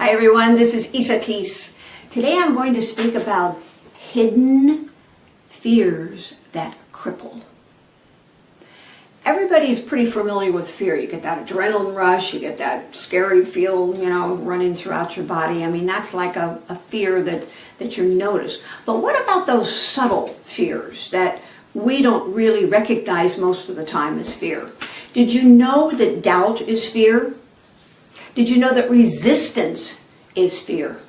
Hi everyone, this is Esateys. Today I'm going to speak about hidden fears that cripple. Everybody's pretty familiar with fear. You get that adrenaline rush, you get that scary feel, running throughout your body. I mean, that's like a fear that you notice. But what about those subtle fears that we don't really recognize most of the time as fear? Did you know that doubt is fear? Did you know that resistance is fear?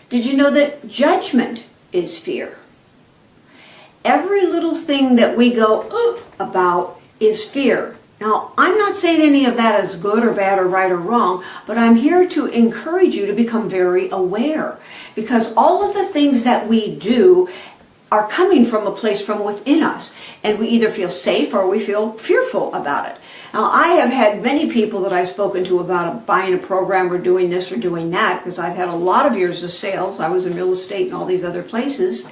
Did you know that judgment is fear? Every little thing that we go about is fear. Now, I'm not saying any of that is good or bad or right or wrong, but I'm here to encourage you to become very aware, because all of the things that we do are coming from a place from within us, and we either feel safe or we feel fearful about it. Now, I have had many people that I've spoken to about buying a program or doing this or doing that, because I've had a lot of years of sales. I was in real estate and all these other places,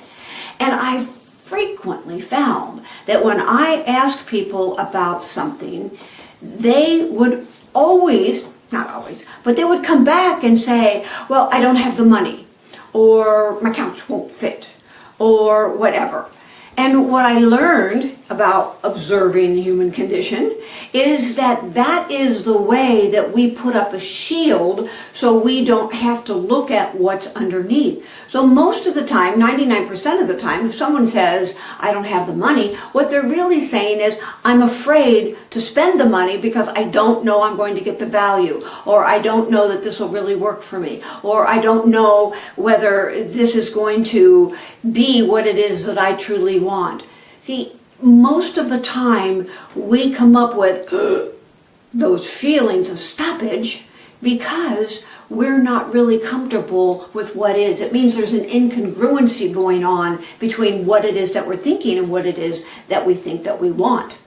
and I frequently found that when I asked people about something, they would always, not always, but they would come back and say, well, I don't have the money, or my couch won't fit, or whatever. And what I learned about observing the human condition is that that is the way that we put up a shield so we don't have to look at what's underneath. So most of the time, 99% of the time, if someone says, I don't have the money, what they're really saying is, I'm afraid to spend the money because I don't know I'm going to get the value, or I don't know that this will really work for me, or I don't know whether this is going to be what it is that I truly want. See, most of the time we come up with those feelings of stoppage because we're not really comfortable with what is. It means there's an incongruency going on between what it is that we're thinking and what it is that we think that we want.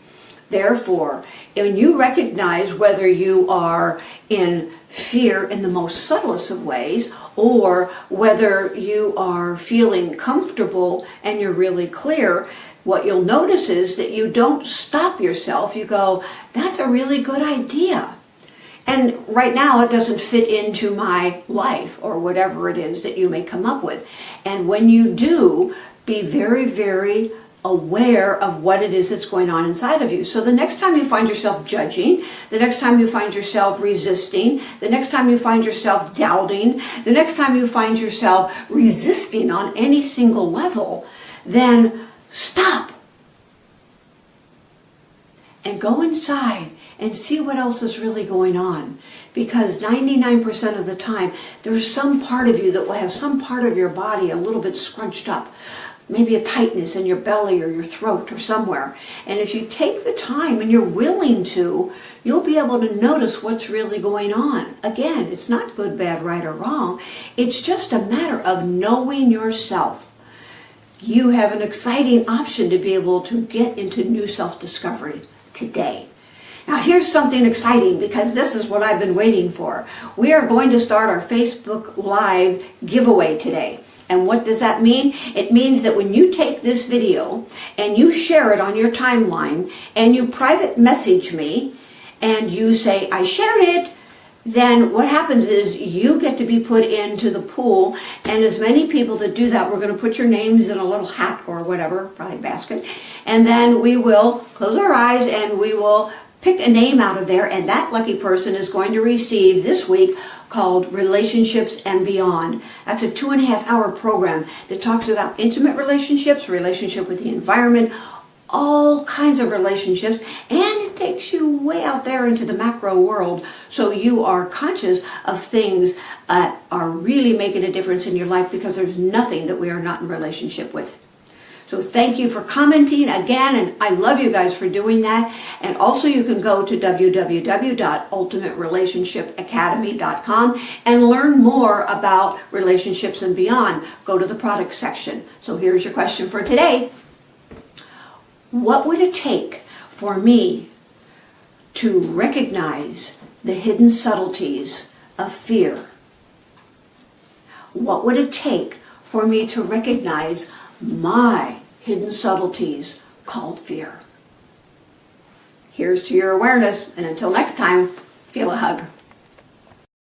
Therefore, when you recognize whether you are in fear in the most subtlest of ways, or whether you are feeling comfortable and you're really clear, what you'll notice is that you don't stop yourself. You go, that's a really good idea. And right now it doesn't fit into my life, or whatever it is that you may come up with. And when you do, be very, very aware of what it is that's going on inside of you. So the next time you find yourself judging, the next time you find yourself resisting, the next time you find yourself doubting, the next time you find yourself resisting on any single level, then stop and go inside and see what else is really going on. Because 99% of the time, there's some part of you that will have some part of your body a little bit scrunched up. Maybe a tightness in your belly or your throat or somewhere. And if you take the time and you're willing to, you'll be able to notice what's really going on. Again, it's not good, bad, right, or wrong. It's just a matter of knowing yourself. You have an exciting option to be able to get into new self-discovery today. Now here's something exciting, because this is what I've been waiting for. We are going to start our Facebook Live giveaway today. And what does that mean? It means that when you take this video and you share it on your timeline and you private message me and you say, I shared it, then what happens is you get to be put into the pool, and as many people that do that, we're going to put your names in a little hat or whatever, probably basket, and then we will close our eyes and we will pick a name out of there, and that lucky person is going to receive this week called Relationships and Beyond. That's a 2.5-hour program that talks about intimate relationships, relationship with the environment, all kinds of relationships, and it takes you way out there into the macro world so you are conscious of things that are really making a difference in your life, because there's nothing that we are not in relationship with. So thank you for commenting again, and I love you guys for doing that. And also you can go to www.ultimaterelationshipacademy.com and learn more about relationships and beyond. Go to the product section. So here's your question for today. What would it take for me to recognize the hidden subtleties of fear? What would it take for me to recognize my hidden subtleties called fear? Here's to your awareness, and until next time, feel a hug.